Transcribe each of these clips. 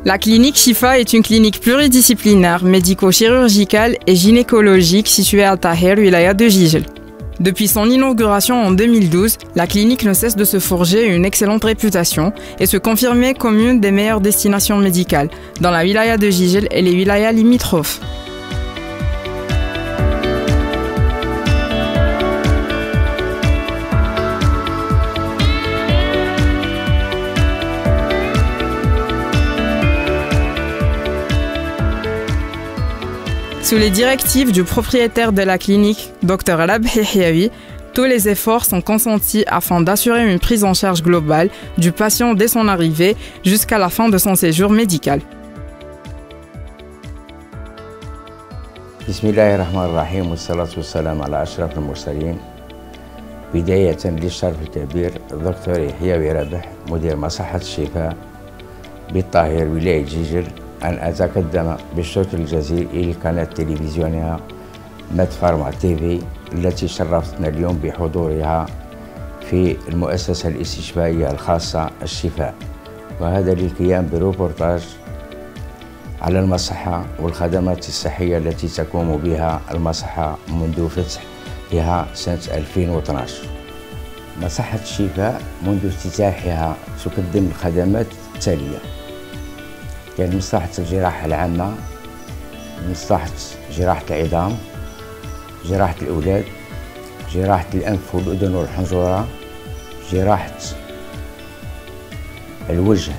La clinique Chifa est une clinique pluridisciplinaire, médico-chirurgicale et gynécologique située à Tahir, wilaya de Jijel. Depuis son inauguration en 2012, la clinique ne cesse de se forger une excellente réputation et se confirmer comme une des meilleures destinations médicales dans la wilaya de Jijel et les wilayas limitrophes. Sous les directives du propriétaire de la clinique, Dr Rabhi Hiawi, tous les efforts sont consentis afin d'assurer une prise en charge globale du patient dès son arrivée jusqu'à la fin de son séjour médical. Bismillahirrahmanirrahim, wassalatu wassalam ala ashraf al-mursalin. بداية للشرف الكبير الدكتور يحيى رابح مدير مصحة الشفاء بالطاهر ولاية جيجل أن أتقدم بالشكر الجزيل إلى القناة التلفزيونية مدفارما تيفي التي شرفتنا اليوم بحضورها في المؤسسة الاستشفائية الخاصة الشفاء، وهذا للقيام بروبورتاج على المصحة والخدمات الصحية التي تقوم بها المصحة منذ فتحها سنة 2012. مصحة الشفاء منذ افتتاحها تقدم الخدمات التالية: كان مصلحة الجراحة العامة، مصلحة جراحة العظام، جراحة الأولاد، جراحة الأنف والأذن والحنجرة، جراحة الوجه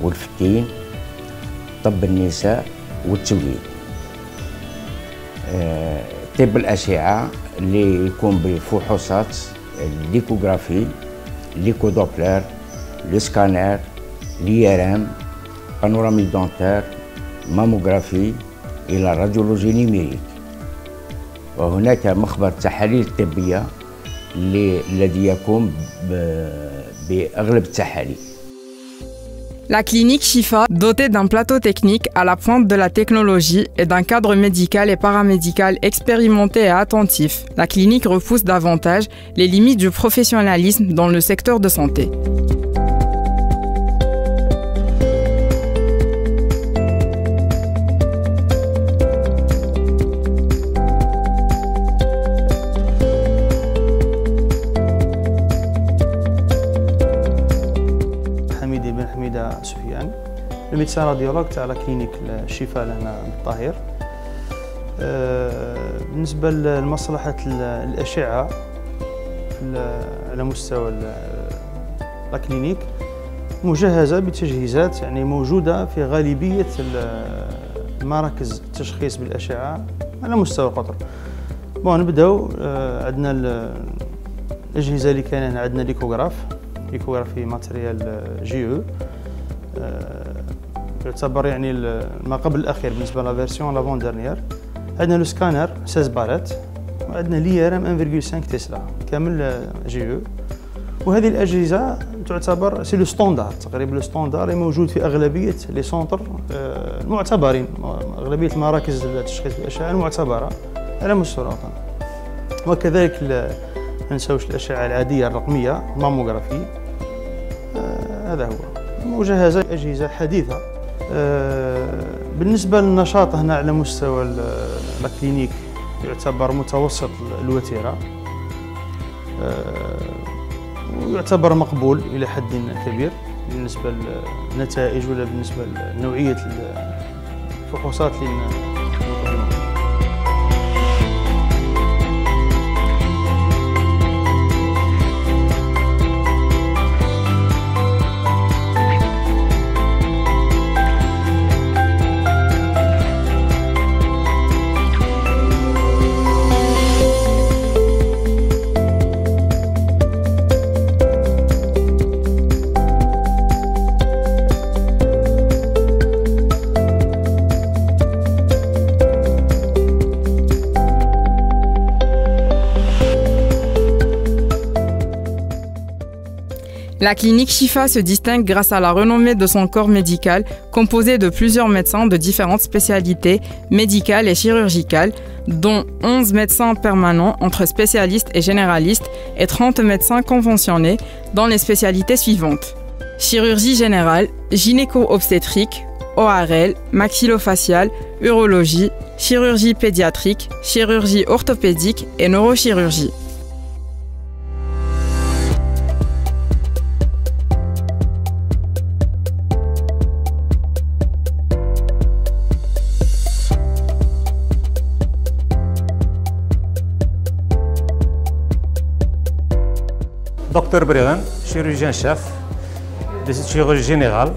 والفكين، طب النساء والتوليد. طب الأشعة اللي يقوم بفحوصات الليكوغرافي، الليكودوبلر، السكانر، اليرام، بانوراميك دونتير، ماموغرافي إلى الراديولوجي نيميريك. وهناك مخبر التحاليل الطبية الذي يقوم بأغلب التحاليل. La clinique Chifa, dotée d'un plateau technique à la pointe de la technologie et d'un cadre médical et paramédical expérimenté et attentif, la clinique repousse davantage les limites du professionnalisme dans le secteur de santé. سفيان الميدسان راديولوج تاع لا كلينيك الشفاء لهنا بالطاهر. بالنسبه لمصلحه الاشعه على مستوى لا كلينيك مجهزه بتجهيزات يعني موجوده في غالبيه مراكز التشخيص بالاشعه على مستوى القطر. نبداو عندنا الاجهزه اللي كاينه هنا. عندنا ليكوغرافي ماتريال جي او، يعتبر يعني ما قبل الاخير بالنسبه لا فيرسيون لافون ديرنيير. عندنا لو سكانر 16 بالات، وعندنا ليرام 1.5 تسلا كامل جي او. وهذه الاجهزه تعتبر سي لو ستاندار، تقريبا لو ستاندار موجود في اغلبيه لي سونتر المعتبرين، اغلبيه المراكز التشخيص بالاشعه المعتبره على مستوى الوطن. وكذلك ما نساوش الاشعه العاديه الرقميه ماموغرافي. هذا هو مجهزة أجهزة حديثة. بالنسبة للنشاط هنا على مستوى الكلينيك يعتبر متوسط الوتيرة، ويعتبر مقبول إلى حد كبير بالنسبة للنتائج ولا بالنسبة لنوعية الفحوصات اللي نقدمها. La clinique Chifa se distingue grâce à la renommée de son corps médical, composé de plusieurs médecins de différentes spécialités médicales et chirurgicales, dont 11 médecins permanents entre spécialistes et généralistes et 30 médecins conventionnés dans les spécialités suivantes: chirurgie générale, gynéco-obstétrique, ORL, maxillofaciale, urologie, chirurgie pédiatrique, chirurgie orthopédique et neurochirurgie. Docteur Bregan, chirurgien-chef de chirurgie générale,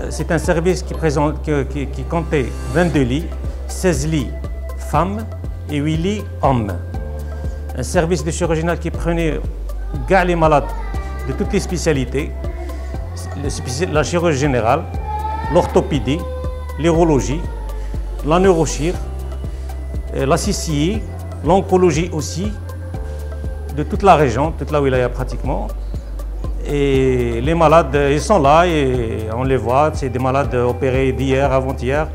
c'est un service qui comptait 22 lits, 16 lits femmes et 8 lits hommes. Un service de chirurgie générale qui prenait les malades de toutes les spécialités, la chirurgie générale, l'orthopédie, l'urologie, la neurochirurgie, la CCI, l'oncologie aussi, de toute la région, toute la wilaya pratiquement. Et les malades, ils sont là et on les voit, c'est des malades opérés d'hier, avant-hier.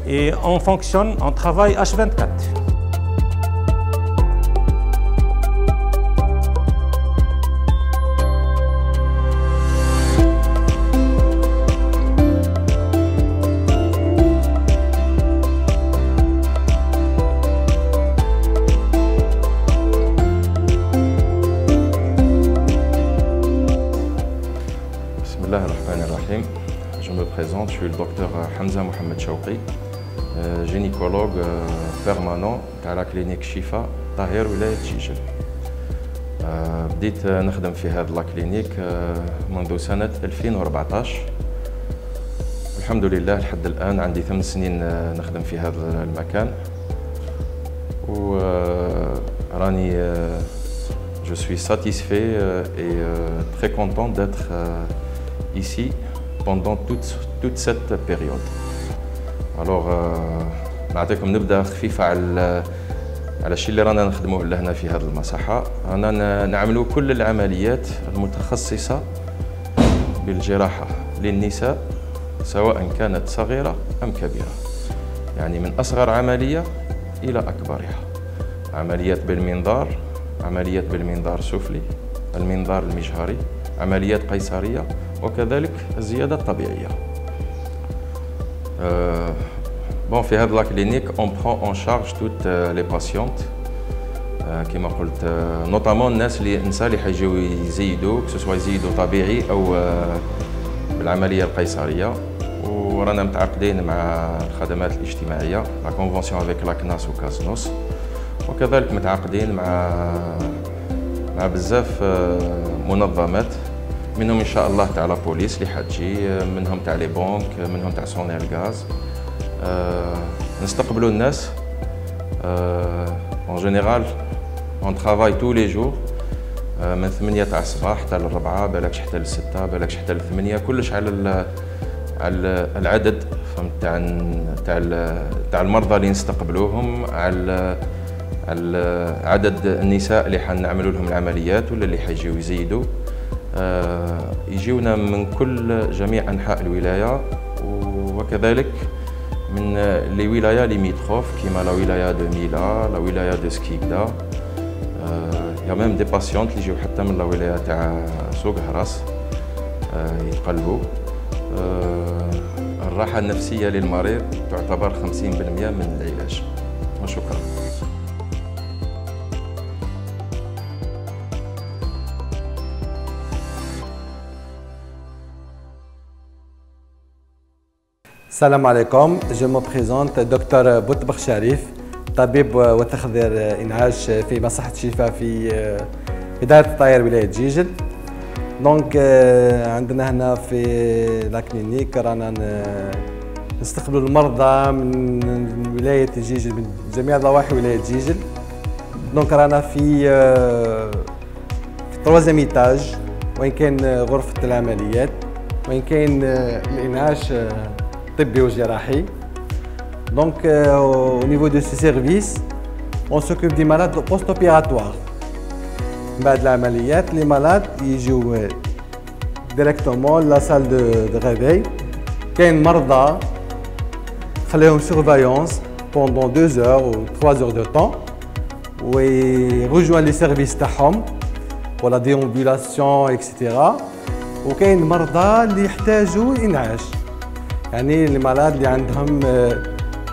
Et on fonctionne, on travaille H24. Je me présente, je suis le docteur Hamza Mohamed Chouqi, gynécologue permanent à la clinique Shifa Tahir ولاية جيجل. بديت نخدم في هذه الكلينيك منذ سنة 2014. الحمد لله لحد الآن عندي 8 سنين نخدم في هذا المكان. وراني je suis satisfait et très content d'être ici pendant toute cette période. Alors نعطيكم نبذة خفيفة على الشيء اللي رانا نخدموه لهنا في هذه المصحة. رانا نعملوا كل العمليات المتخصصة بالجراحة للنساء سواء كانت صغيرة أم كبيرة. يعني من أصغر عملية إلى أكبرها. عمليات بالمنظار، عمليات بالمنظار السفلي، المنظار المجهري، عمليات قيصرية وكذلك الزيادة الطبيعية. في هذا الكلينيك on prend en charge toutes les patientes كما قلت نوطامون النساء اللي حيجيو يزيدوا سواء يزيدوا طبيعي أو بالعملية القيصرية. ورانا متعاقدين مع الخدمات الاجتماعية لا كونفونسيون افيك لا كناس وكاسنوس، وكذلك متعاقدين مع بزاف منظمات، منهم ان شاء الله تاع لا بوليس اللي حتجي، منهم تاع لي بونك، منهم تاع صونير الغاز. نستقبلوا الناس اون جينيرال اون ترافاي تو لي جور من 8 تاع الصباح حتى ل4، بالكش حتى ل6، بالكش حتى ل8، كلش على العدد تاع المرضى اللي نستقبلوهم، على عدد النساء اللي حنعملوا لهم العمليات ولا اللي حيجيو يزيدوا. يجيونا من جميع انحاء الولايه، وكذلك من لي ولايا ليميتروف كيما لا ولايه دو ميلا، لا ولايه دو سكيكدا. يا ميم دي باسيونت اللي يجيو حتى من لا ولايه تاع سوق هراس يتقلبوا. الراحه النفسيه للمريض تعتبر 50% من العلاج. وشكرا. السلام عليكم. جو مو بريزونت دكتور بوتبخ شريف، طبيب وتخدير انعاش في مصحة شفا في إدارة الطائر ولاية جيجل. دونك عندنا هنا في لا كلينيك رانا نستقبلوا المرضى من ولاية جيجل، من جميع ضواحي ولاية جيجل. دونك رانا في تروازيام ايتاج، وين كاين غرفة العمليات، وين كاين الانعاش طبي وجراحي. Donc au niveau de ce service, on s'occupe des malades post-opératoires. بعد العمليات les malades يجوا directement la salle de réveil. كاين مرضى خليهم surveillance pendant 2 heures ou 3 heures de temps ويرجعوا les services تاعهم pour la déambulation etc. وكاين مرضى اللي يحتاجوا انعاش، يعني لي مالاد اللي عندهم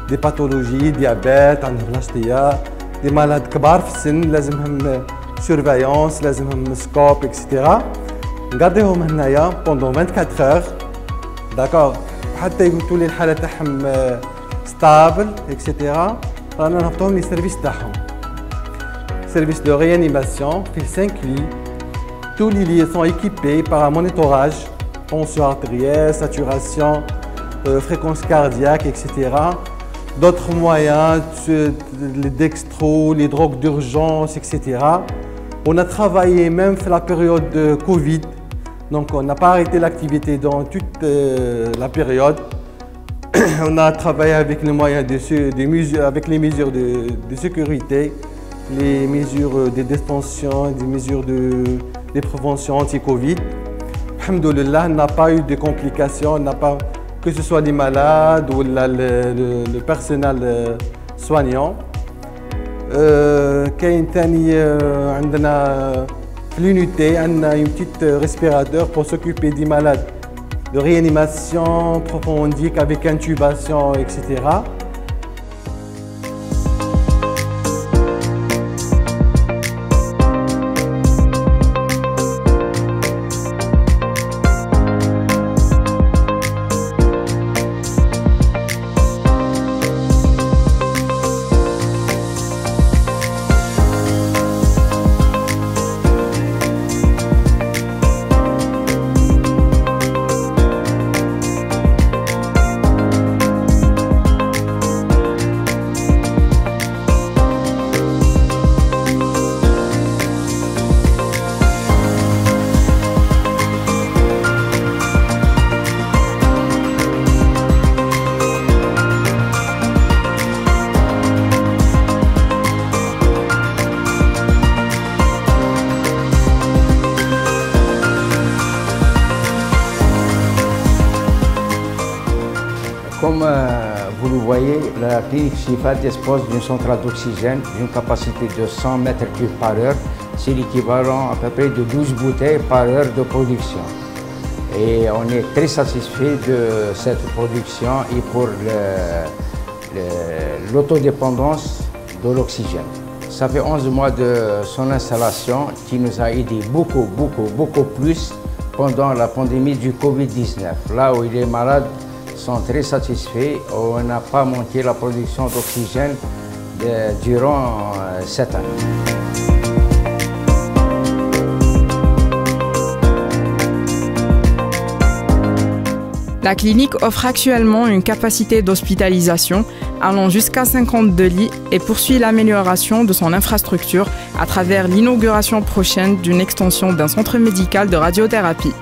دي باثولوجي ديابيت، عندهم لاستيا، دي مالاد كبار في السن لازمهم سيرفايونس، لازمهم سكوب اكسيتيرا، نقضيهم هنايا بوندون 24 اور داكور حتى يقولوا لي الحاله تاعهم ستابل اكسيتيرا، رانا نهبطوهم لي سيرفيس تاعهم. Service de réanimation, fait 5 lits. Tous les lits sont équipés par un monitorage, tension artérielle, saturation, fréquence cardiaque, etc. D'autres moyens, les dextro, les drogues d'urgence, etc. On a travaillé même sur la période de Covid, donc on n'a pas arrêté l'activité dans toute la période. On a travaillé avec les moyens avec les mesures de sécurité, les mesures de distanciation, des mesures de prévention anti-Covid. Alhamdoulilah, on n'a pas eu de complications, que ce soit les malades ou le personnel soignant. كاين ثاني عندنا في l'unité عندنا une petite respirateur pour s'occuper des malades de réanimation profondique avec intubation, etc. Comme vous le voyez, la clinique Chifa dispose d'une centrale d'oxygène d'une capacité de 100 mètres cubes par heure. C'est l'équivalent à peu près de 12 bouteilles par heure de production. Et on est très satisfait de cette production et pour l'autodépendance de l'oxygène. Ça fait 11 mois de son installation qui nous a aidé beaucoup plus pendant la pandémie du Covid-19. Là où les malades sont très satisfaits, on n'a pas manqué la production d'oxygène durant cette année. La clinique offre actuellement une capacité d'hospitalisation allant jusqu'à 52 lits et poursuit l'amélioration de son infrastructure à travers l'inauguration prochaine d'une extension d'un centre médical de radiothérapie.